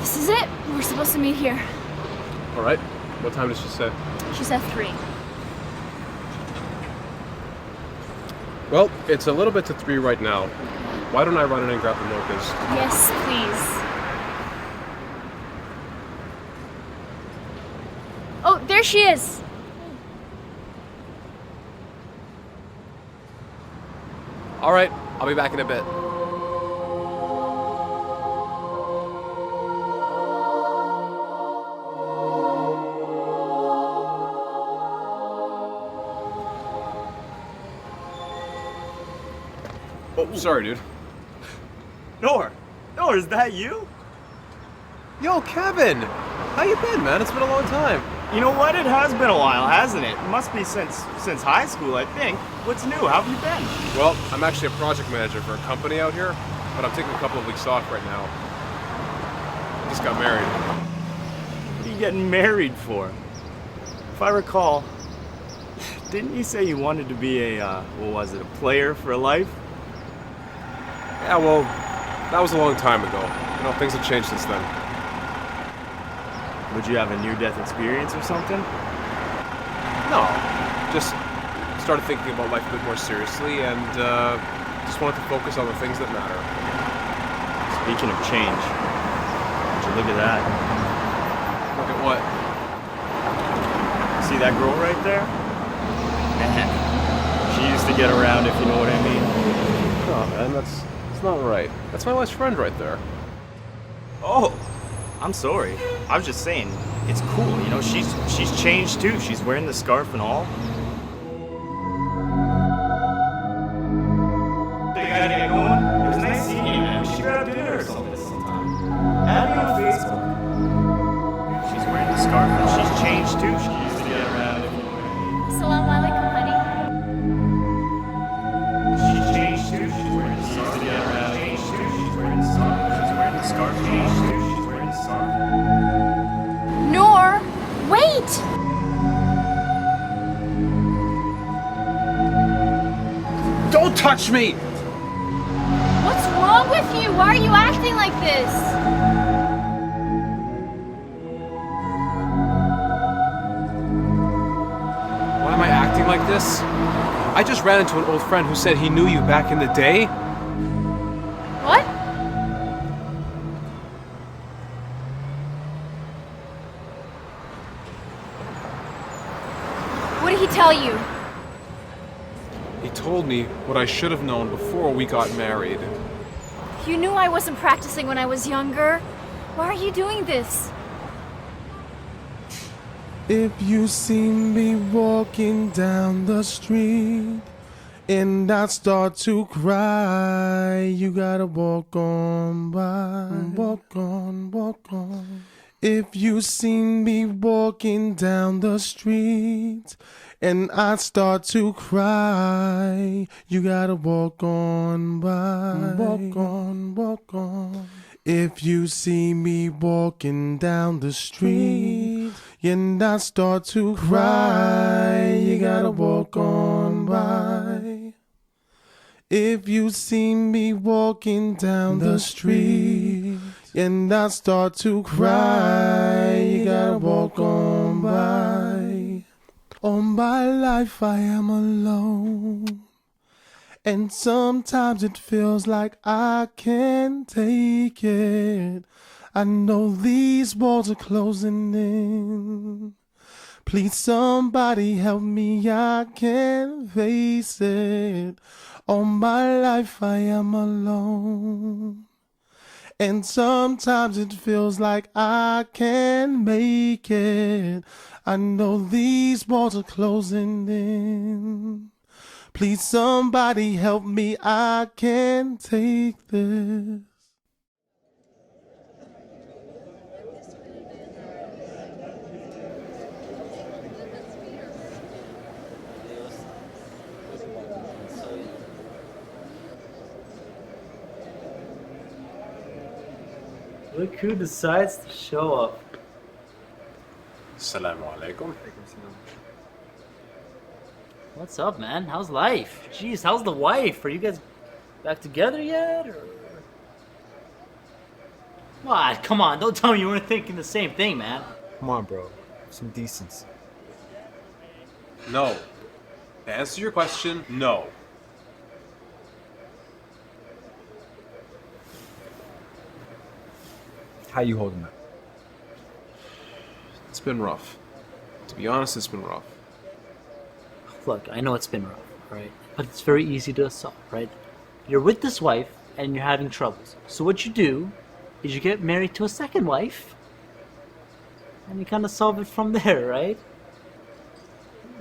This is it. We're supposed to meet here. All right. What time did she say? She said 3. Well, it's a little bit to 3 right now. Why don't I run in and grab the mochas? Yes, please. Oh, there she is. All right. I'll be back in a bit. Oh, sorry, dude. Noor, is that you? Yo, Kevin! How you been, man? It's been a long time. You know what? It has been a while, hasn't it? It must be since high school, I think. What's new? How have you been? Well, I'm actually a project manager for a company out here, but I'm taking a couple of weeks off right now. I just got married. What are you getting married for? If I recall, didn't you say you wanted to be a player for life? Yeah, well, that was a long time ago. You know, things have changed since then. Would you have a near-death experience or something? No, just started thinking about life a bit more seriously and just wanted to focus on the things that matter. Speaking of change, would you look at that? Look at what? See that girl right there? She used to get around, if you know what I mean. Oh, man, that's not right. That's my best friend right there. Oh, I'm sorry. I was just saying, it's cool, you know, she's changed too. She's wearing the scarf and all. They gotta get going. It was nice seeing you, man. We should grab dinner or something sometime. Add me on Facebook. She's wearing the scarf and she's changed too. She used to get around. Assalamu alaikum, honey. She's changed too. She's wearing the scarf. She used to get around. Changed too. She's wearing the scarf. She's wearing the scarf. Changed too. She's wearing the scarf. Noor, wait! Don't touch me! What's wrong with you? Why are you acting like this? Why am I acting like this? I just ran into an old friend who said he knew you back in the day. What? What did he tell you? He told me what I should have known before we got married. You knew I wasn't practicing when I was younger. Why are you doing this? If you see me walking down the street and I start to cry, you gotta walk on by, walk on, walk on. If you see me walking down the street and I start to cry, you gotta walk on by, walk on, walk on. If you see me walking down the street and I start to cry, you gotta walk on by. If you see me walking down the street and I start to cry, you gotta walk on by. All my life I am alone, and sometimes it feels like I can't take it. I know these walls are closing in. Please somebody help me, I can't face it. All my life I am alone, and sometimes it feels like I can't make it. I know these walls are closing in. Please somebody help me, I can't take this. Look who decides to show up. Assalamu alaikum. What's up, man? How's life? Jeez, how's the wife? Are you guys back together yet? Or... What? Come on, don't tell me you weren't thinking the same thing, man. Come on, bro. Some decency. No. To answer your question, no. How you holding up? It's been rough. To be honest, it's been rough. Look, I know it's been rough, right? But it's very easy to solve, right? You're with this wife and you're having troubles. So what you do is you get married to a second wife and you kind of solve it from there, right?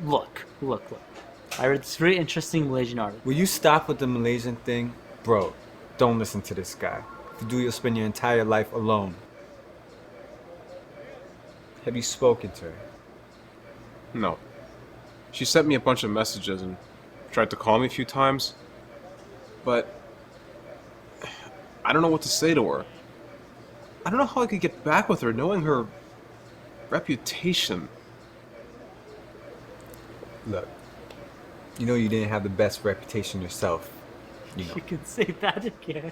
Look. I read this very interesting Malaysian article. Will you stop with the Malaysian thing? Bro, don't listen to this guy. If you do, you'll spend your entire life alone. Have you spoken to her? No. She sent me a bunch of messages and tried to call me a few times. But I don't know what to say to her. I don't know how I could get back with her knowing her reputation. Look, you know you didn't have the best reputation yourself. You know. You can say that again.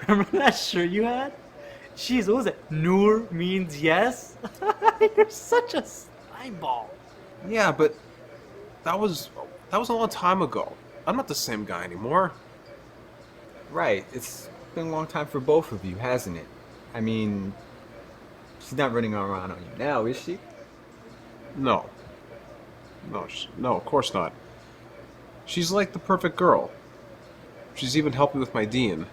Remember that shirt you had? Jeez, what was it? Noor means yes? You're such a slimeball. Yeah, but that was a long time ago. I'm not the same guy anymore. Right, it's been a long time for both of you, hasn't it? I mean, she's not running around on you now, is she? No. No, of course not. She's like the perfect girl. She's even helped me with my dean.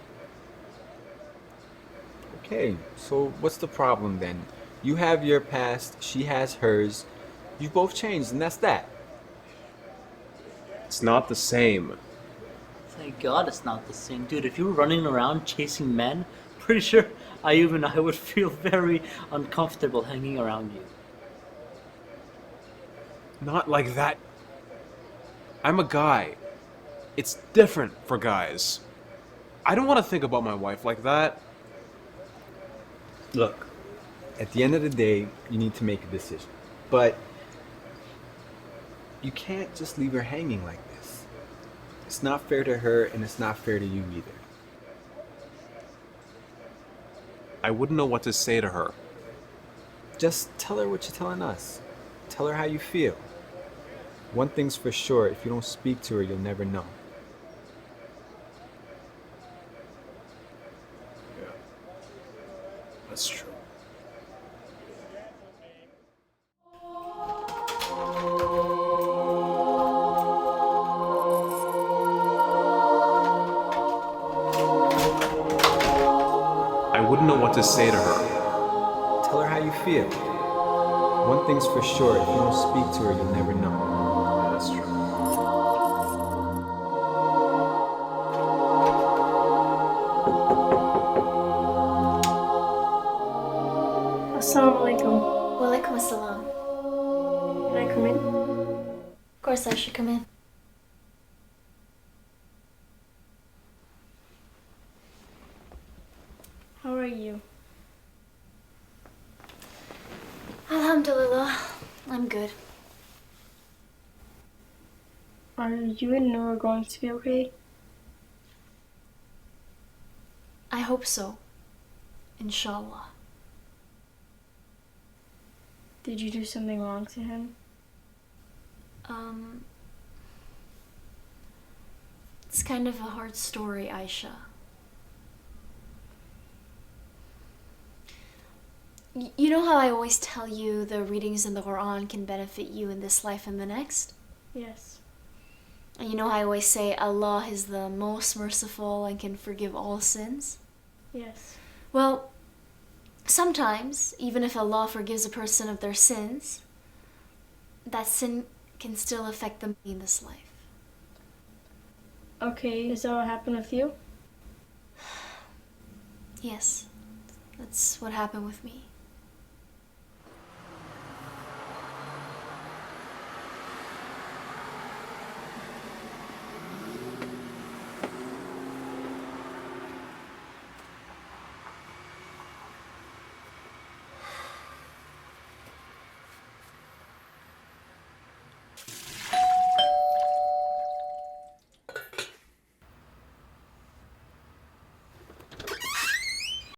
Okay, so what's the problem then? You have your past, she has hers. You've both changed, and that's that. It's not the same. Thank God it's not the same. Dude, if you were running around chasing men, pretty sure I would feel very uncomfortable hanging around you. Not like that. I'm a guy. It's different for guys. I don't want to think about my wife like that. Look, at the end of the day, you need to make a decision. But you can't just leave her hanging like this. It's not fair to her, and it's not fair to you either. I wouldn't know what to say to her. Just tell her what you're telling us. Tell her how you feel. One thing's for sure, if you don't speak to her, you'll never know. Yeah. That's true. I wouldn't know what to say to her. Tell her how you feel. One thing's for sure, if you don't speak to her, you'll never know. Yeah, that's true. Assalamualaikum. Walaikum assalam. Can I come in? Of course I should come in. How are you? Alhamdulillah. I'm good. Are you and Noor going to be okay? I hope so. Inshallah. Did you do something wrong to him? It's kind of a hard story, Aisha. You know how I always tell you the readings in the Quran can benefit you in this life and the next? Yes. And you know how I always say Allah is the most merciful and can forgive all sins? Yes. Well, sometimes, even if Allah forgives a person of their sins, that sin can still affect them in this life. Okay, is that what happened with you? Yes, that's what happened with me.